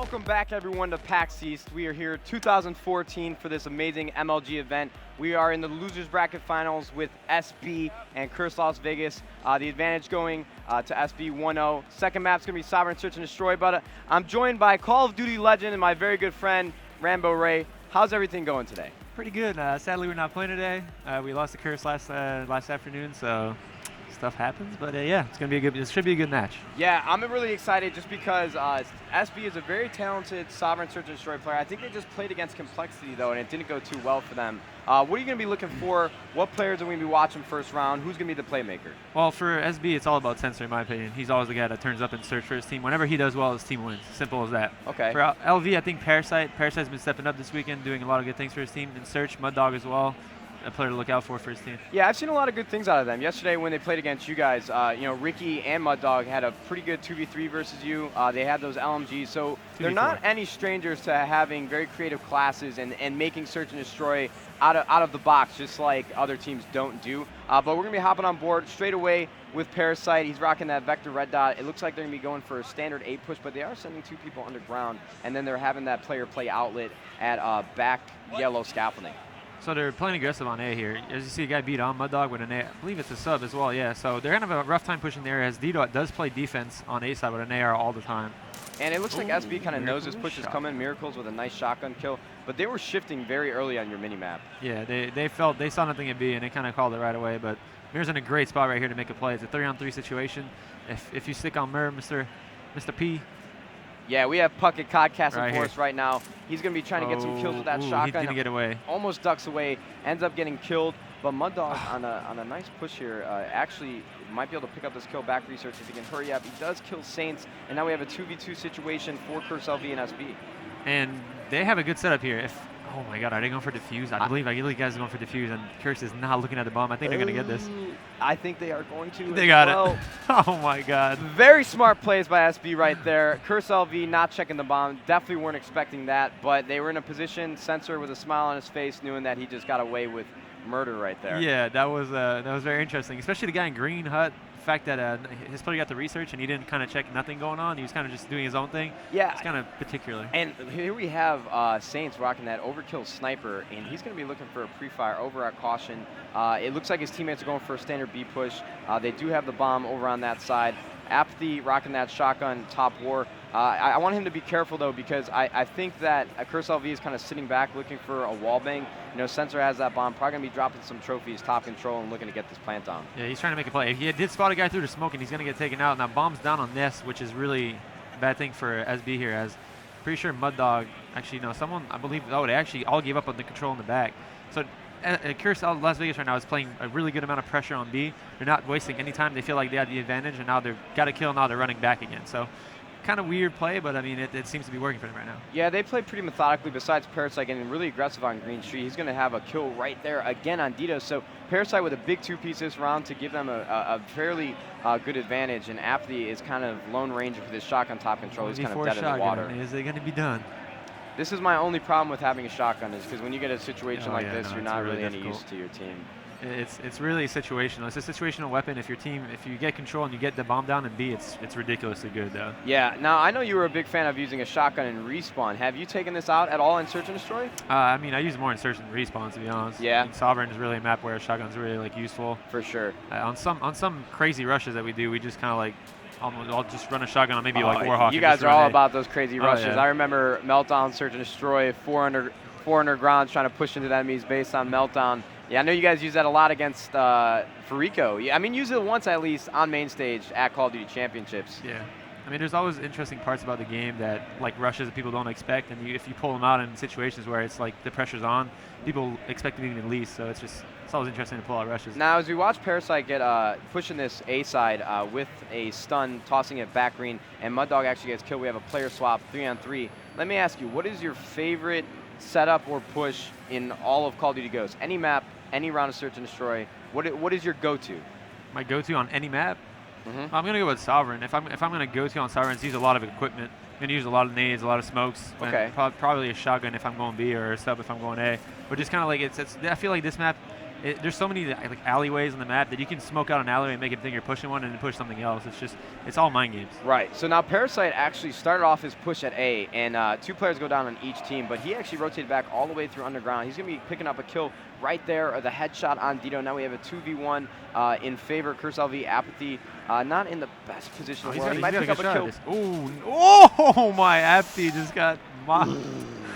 Welcome back, everyone, to PAX East. We are here 2014 for this amazing MLG event. We are in the Losers Bracket Finals with SB and Curse Las Vegas. The advantage going to SB 1-0. Second map's going to be Sovereign Search and Destroy, but I'm joined by Call of Duty legend and my very good friend, Rambo Ray. How's everything going today? Pretty good. Sadly, we're not playing today. We lost to Curse last afternoon, so stuff happens. But yeah, it's gonna be a good. It should be a good match. Yeah, I'm really excited just because SB is a very talented Sovereign Search and Destroy player. I think they just played against Complexity though, and it didn't go too well for them. What are you gonna be looking for? What players are we gonna be watching first round? Who's gonna be the playmaker? Well, for SB, it's all about Sensor, in my opinion. He's always the guy that turns up and search for his team. Whenever he does well, his team wins. Simple as that. Okay. For LV, I think Parasite's been stepping up this weekend, doing a lot of good things for his team. And Search, Mud Dog as well, a player to look out for his team. Yeah, I've seen a lot of good things out of them. Yesterday when they played against you guys, Ricky and Mud Dog had a pretty good 2v3 versus you. They had those LMGs, so 2v4. They're not any strangers to having very creative classes and making Search and Destroy out of the box, just like other teams don't do. But we're going to be hopping on board straight away with Parasite. He's rocking that Vector red dot. It looks like they're going to be going for a standard 8 push, but they are sending 2 people underground, and then they're having that player play outlet at back yellow scaffolding. So they're playing aggressive on A here. As you see, a guy beat on Mud Dog with an A. I believe it's a sub as well, yeah. So they're going to have a rough time pushing there as D-Dot does play defense on A side with an AR all the time. And it looks like SB kind of knows his push is coming. Miracles with a nice shotgun kill. But they were shifting very early on your mini-map. Yeah, they saw nothing at B, and they kind of called it right away. But Mir's in a great spot right here to make a play. It's a 3-on-3 situation. If you stick on Mir, Mr. P. Yeah, we have Puckett Codcasting for us right now. He's going to be trying to get some kills with that shotgun. He's going to get away. Almost ducks away, ends up getting killed. But Mud Dog on a nice push here actually might be able to pick up this kill. Back research if he can hurry up. He does kill Saints, and now we have a 2v2 situation for Curse LV and SB. And they have a good setup here. Oh my God, are they going for defuse? I believe you guys are going for defuse, and Curse is not looking at the bomb. I think they're going to get this. I think they are going to. They got it. Oh my God. Very smart plays by SB right there. Curse LV not checking the bomb. Definitely weren't expecting that, but they were in a position. Sensor with a smile on his face, knowing that he just got away with murder right there. Yeah, that was very interesting, especially the guy in green hut. The fact that his player got the research and he didn't kind of check nothing going on. He was kind of just doing his own thing. Yeah. It's kind of particular. And here we have Saints rocking that overkill sniper, and he's going to be looking for a pre-fire over at Caution. It looks like his teammates are going for a standard B push. They do have the bomb over on that side. Apathy rocking that shotgun top war. I want him to be careful though, because I think that Curse LV is kind of sitting back looking for a wall bang. Sensor has that bomb, probably gonna be dropping some trophies, top control, and looking to get this plant on. Yeah, he's trying to make a play. If he did spot a guy through the smoke, and he's gonna get taken out. Now bomb's down on this, which is really a bad thing for SB here. As pretty sure Mud Dog, actually no, someone I believe. Oh, they actually all gave up on the control in the back. So. Curse Las Vegas right now is playing a really good amount of pressure on B. They're not wasting any time. They feel like they have the advantage, and now they've got a kill. Now they're running back again. So kind of weird play, but I mean, it seems to be working for them right now. Yeah, they play pretty methodically. Besides Parasite getting really aggressive on Green Street, he's going to have a kill right there again on Dito. So Parasite with a big 2-piece this round to give them a fairly good advantage. And Apathy is kind of lone ranger for this shotgun top control. He's kind of dead in the water. Is it going to be done? This is my only problem with having a shotgun, is because when you get a situation like this, you're not really any use to your team. It's really situational. It's a situational weapon. If you get control and you get the bomb down in B, it's ridiculously good though. Yeah. Now I know you were a big fan of using a shotgun in respawn. Have you taken this out at all in Search and Destroy? I mean, I use more in Search and Respawn, to be honest. Yeah. And Sovereign is really a map where a shotgun's really useful. For sure. On some crazy rushes that we do, we just kind of I'll just run a shotgun on maybe like Warhawk. You guys are all about those crazy rushes. Yeah. I remember Meltdown, Search and Destroy, 400 grounds trying to push into the enemies based on Meltdown. Yeah, I know you guys use that a lot against Farico. Yeah, I mean, use it once at least on main stage at Call of Duty Championships. Yeah. I mean, there's always interesting parts about the game that, like rushes that people don't expect, and if you pull them out in situations where it's like the pressure's on, people expect it even least. So it's always interesting to pull out rushes. Now, as we watch Parasite get pushing this A side with a stun, tossing it back green, and Mud Dog actually gets killed. We have a player swap, 3-on-3. Let me ask you, what is your favorite setup or push in all of Call of Duty Ghosts? Any map, any round of Search and Destroy. What is your go-to? My go-to on any map? I'm going to go with Sovereign. If I'm going to go to on Sovereign, it's use a lot of equipment. I'm going to use a lot of nades, a lot of smokes. Okay. Probably a shotgun if I'm going B, or a sub if I'm going A. But just kind of like I feel like this map, there's so many like alleyways on the map that you can smoke out an alleyway and make it think you're pushing one and then push something else. It's all mind games. Right. So now Parasite actually started off his push at A, and 2 players go down on each team, but he actually rotated back all the way through underground. He's going to be picking up a kill right there, or the headshot on Dito. Now we have a 2v1 in favor of Curse LV. Apathy not in the best position in the world. He might pick up a kill. Oh, my Apathy just got mocked.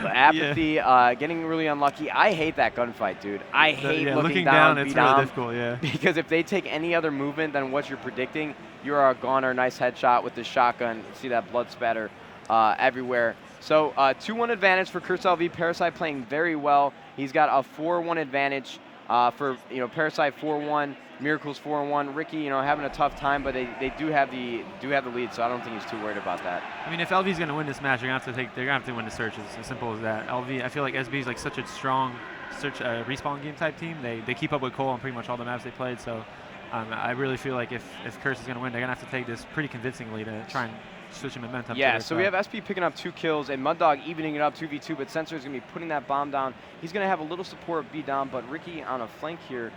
Apathy getting really unlucky. I hate that gunfight, dude. I hate looking down. It's really difficult, yeah. Because if they take any other movement than what you're predicting, you're a goner. Nice headshot with the shotgun. See that blood spatter everywhere. So 2-1 advantage for Curse LV. Parasite playing very well. He's got a 4-1 advantage for Parasite 4-1. Miracles 4-1. Ricky, having a tough time, but they do have the lead, so I don't think he's too worried about that. I mean, if LV's going to win this match, they're going to have to win the searches. As simple as that. LV, I feel like SB is like such a strong search respawn game type team. They keep up with Cole on pretty much all the maps they played. So I really feel like if Curse is going to win, they're going to have to take this pretty convincingly to try and switch the momentum. Yeah, so we have SP picking up 2 kills and Muddog evening it up 2v2, but Sensor is going to be putting that bomb down. He's going to have a little support B down, but Ricky on a flank here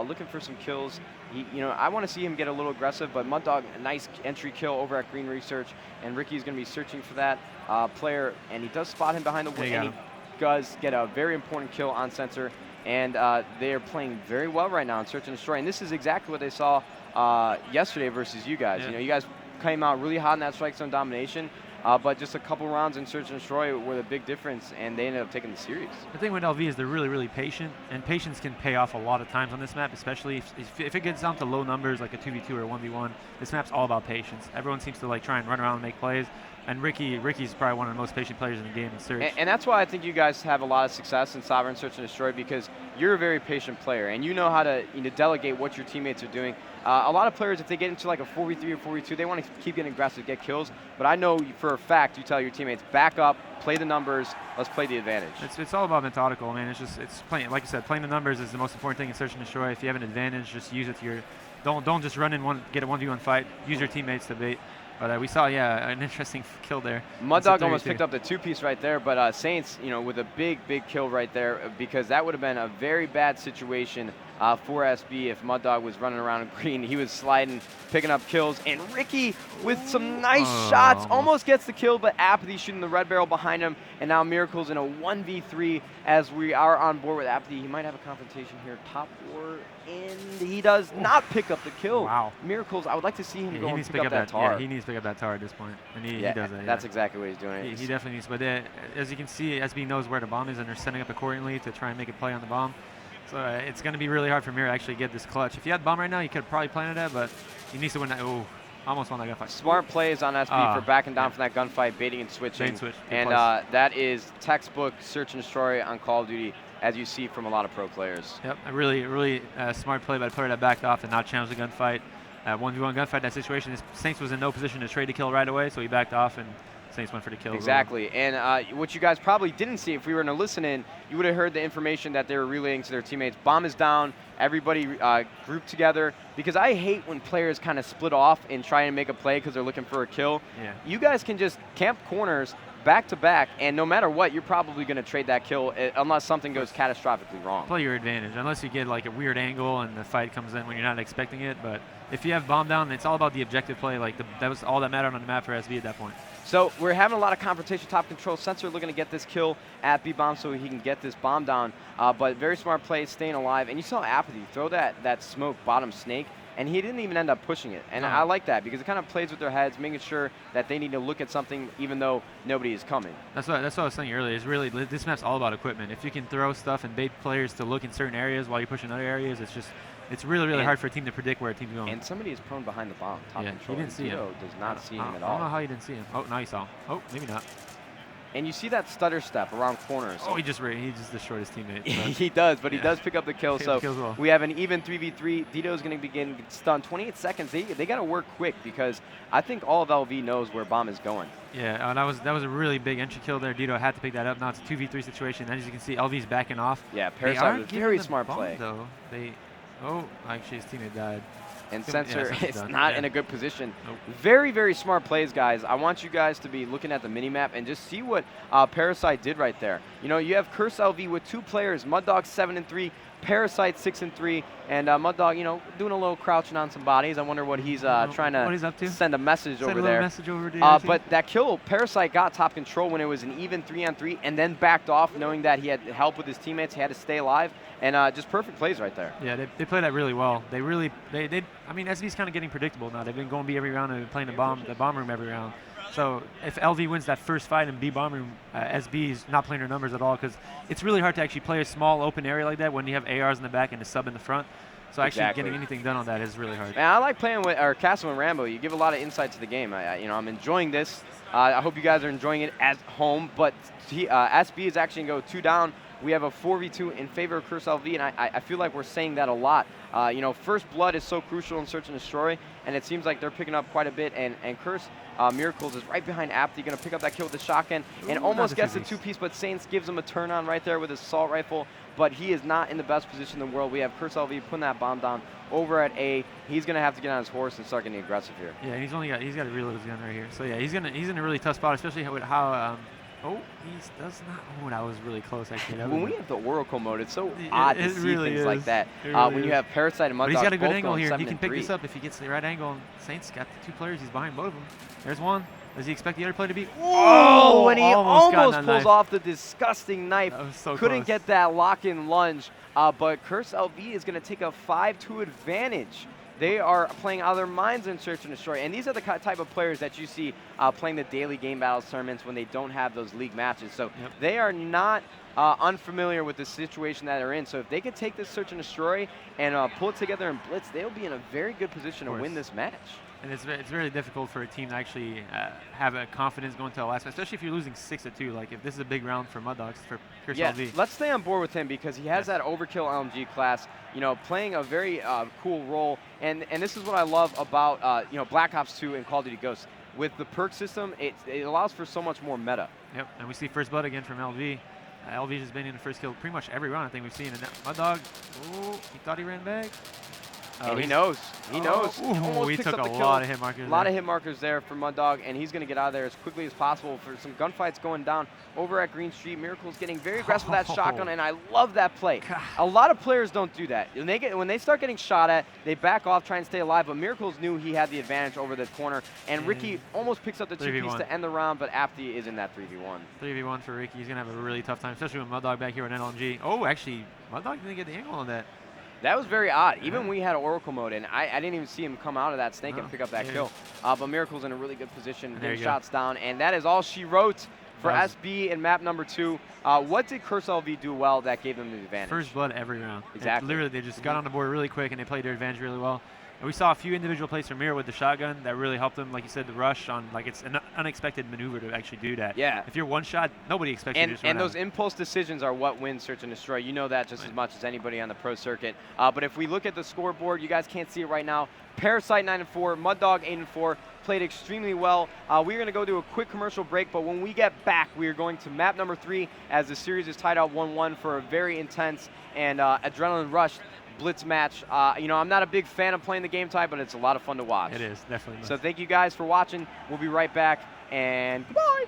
looking for some kills. I want to see him get a little aggressive, but Muddog, a nice entry kill over at Green Research, and Ricky's going to be searching for that player, and he does spot him behind the wall, and he does get a very important kill on Sensor, and they are playing very well right now in Search and Destroy, and this is exactly what they saw yesterday versus you guys. Yeah. You guys came out really hot in that strike zone domination, but just a couple rounds in Search and Destroy were the big difference, and they ended up taking the series. The thing with LV is they're really, really patient, and patience can pay off a lot of times on this map, especially if it gets down to low numbers like a 2v2 or a 1v1. This map's all about patience. Everyone seems to try and run around and make plays, and Ricky's probably one of the most patient players in the game in Search. And that's why I think you guys have a lot of success in Sovereign Search and Destroy, because you're a very patient player, and you know how to delegate what your teammates are doing. A lot of players, if they get into like a 4v3 or 4v2, they want to keep getting aggressive, get kills. But I know for a fact you tell your teammates, back up, play the numbers, let's play the advantage. It's all about methodical, man. It's playing, like you said, playing the numbers is the most important thing in Search and Destroy. If you have an advantage, just use it to your. Don't just run in get a 1v1 fight. Use your teammates to bait. But we saw, an interesting kill there. Muddog almost picked up the 2-piece right there, but Saints, with a big kill right there, because that would have been a very bad situation for SB if Muddog was running around in green. He was sliding, picking up kills, and Ricky with some nice shots almost gets the kill, but Apathy shooting the red barrel behind him, and now Miracles in a 1v3 as we are on board with Apathy. He might have a confrontation here, top 4, and he does not pick up the kill. Wow. Miracles, I would like to see him go and pick up that tar. tar. Yeah, he needs to pick up that tar at this point, and he does it. That's exactly what he's doing. He definitely needs, but as you can see, SB knows where the bomb is, and they're setting up accordingly to try and make a play on the bomb. So it's going to be really hard for Mir to actually get this clutch. If he had bomb right now, he could have probably planted that, but he needs to win that. Oh, almost won that gunfight. Smart plays on SB for backing down from that gunfight, baiting and switching. Bait and switch. And that is textbook Search and Destroy on Call of Duty, as you see from a lot of pro players. Yep, a really smart play by the player that backed off and not challenge the gunfight. 1v1 gunfight, that situation, Saints was in no position to trade the kill right away, so he backed off and Saints went for the kill. Exactly, and what you guys probably didn't see, if we were to listen in, you would have heard the information that they were relaying to their teammates. Bomb is down, everybody grouped together, because I hate when players kind of split off and try and make a play because they're looking for a kill. Yeah. You guys can just camp corners back to back, and no matter what, you're probably going to trade that kill unless something goes catastrophically wrong. Play your advantage, unless you get like a weird angle and the fight comes in when you're not expecting it. But if you have bomb down, it's all about the objective play. That was all that mattered on the map for SB at that point. So we're having a lot of confrontation, top control. Sensor looking to get this kill at B-bomb so he can get this bomb down. But very smart play, staying alive. And you saw Apathy throw that smoke bottom snake, and he didn't even end up pushing it. And I like that because it kind of plays with their heads, making sure that they need to look at something even though nobody is coming. That's what I was saying earlier. Is really this map's all about equipment. If you can throw stuff and bait players to look in certain areas while you're pushing other areas, it's really hard for a team to predict where a team's going. And somebody is prone behind the bomb. Top control. He didn't see him. Does not see him at all. I don't know how you didn't see him. Oh, now you saw him. Oh, maybe not. And you see that stutter step around corners. Oh, he just destroyed his teammate. He does, but he does pick up the kill. So well. We have an even 3v3. Dito's going to begin stunned. 28 seconds. They got to work quick because I think all of LV knows where bomb is going. Yeah, that was a really big entry kill there. Dito had to pick that up. Now it's a 2v3 situation. And as you can see, LV's backing off. Yeah, Parasite was a very smart play. Though. Actually his teammate died. And Sensor is done. not in a good position. Nope. Very, very smart plays, guys. I want you guys to be looking at the minimap and just see what Parasite did right there. You have Curse LV with 2 players, Muddog 7 and 3, Parasite 6-3, and Mud Dog, doing a little crouching on some bodies. I wonder what he's trying to send a message over there. Message over to but that kill, Parasite got top control when it was an even 3-on-3, and then backed off, knowing that he had help with his teammates. He had to stay alive, and just perfect plays right there. Yeah, they played that really well. I mean, SB's kind of getting predictable now. They've been going B every round and playing the bomb room every round. So if LV wins that first fight in B bomb room, SB is not playing their numbers at all, because it's really hard to actually play a small open area like that when you have ARs in the back and a sub in the front. So actually getting anything done on that is really hard. Man, I like playing with Castle and Rambo. You give a lot of insight to the game. I'm enjoying this. I hope you guys are enjoying it at home. But SB is actually going to go 2 down. We have a 4v2 in favor of Curse LV, and I feel like we're saying that a lot. First blood is so crucial in Search and Destroy, and it seems like they're picking up quite a bit. And Curse Miracles is right behind Apti, going to pick up that kill with the shotgun, and almost gets the 2-piece, but Saints gives him a turn on right there with his assault rifle. But he is not in the best position in the world. We have Curse LV putting that bomb down over at A. He's going to have to get on his horse and start getting aggressive here. Yeah, he's got to reload his gun right here. So yeah, he's in a really tough spot, especially with how. Oh, he does not. Oh, that was really close, actually. When we have the Oracle mode, it's so odd to see things like that. When you have Parasite and Mud Dog, he's got a good angle here. He can pick this up if he gets the right angle. And Saints got the 2 players. He's behind both of them. There's one. Does he expect the other player to be? Oh, and he almost pulls off the disgusting knife. That was so Couldn't close. get that lock-in lunge. But Curse LV is going to take a 5-2 advantage. They are playing out of their minds in Search and Destroy. And these are the type of players that you see playing the daily game battles tournaments when they don't have those league matches. So they are not unfamiliar with the situation that they're in. So if they could take this Search and Destroy and pull it together and blitz, they'll be in a very good position to win this match. And it's really difficult for a team to actually have a confidence going to the last, especially if you're losing 6-2. Like if this is a big round for Mud Dogs, for Curse LV. Let's stay on board with him because he has that overkill LMG class, playing a very cool role. And this is what I love about Black Ops 2 and Call of Duty Ghosts. With the perk system, it allows for so much more meta. Yep, and we see first blood again from LV. LV has been in the first kill pretty much every round I think we've seen. And Mud Dog, he thought he ran back. And he knows. He knows. Ooh, he took a lot of hit markers. A lot of hit markers there for Mud Dog, and he's going to get out of there as quickly as possible for some gunfights going down over at Green Street. Miracle's getting very aggressive with that shotgun, and I love that play. A lot of players don't do that. When they start getting shot at, they back off, try and stay alive, but Miracles knew he had the advantage over the corner, and Ricky almost picks up the 2-piece to end the round, but Apti is in that 3v1. 3v1 for Ricky. He's going to have a really tough time, especially with Mud Dog back here with LMG. Oh, actually, Mud Dog didn't get the angle on that. That was very odd. Even we had Oracle mode, and I didn't even see him come out of that snake and pick up that kill. But Miracle's in a really good position, getting shots down, and that is all she wrote for SB in map number 2. What did Curse LV do well that gave them the advantage? First blood every round. Exactly. Literally, they just got on the board really quick, and they played their advantage really well. And we saw a few individual plays from Mira with the shotgun that really helped them, like you said, the rush on, like it's an unexpected maneuver to actually do that. Yeah. If you're one shot, nobody expects you to just run And those impulse decisions are what wins Search and Destroy. You know that just as much as anybody on the pro circuit. But if we look at the scoreboard, you guys can't see it right now. Parasite 9-4, Mud Dog 8-4, played extremely well. We're going to go to a quick commercial break, but when we get back, we are going to map number 3 as the series is tied out 1-1 for a very intense and adrenaline rush blitz match. I'm not a big fan of playing the game type, but it's a lot of fun to watch. It is, definitely. So thank you guys for watching. We'll be right back, and goodbye.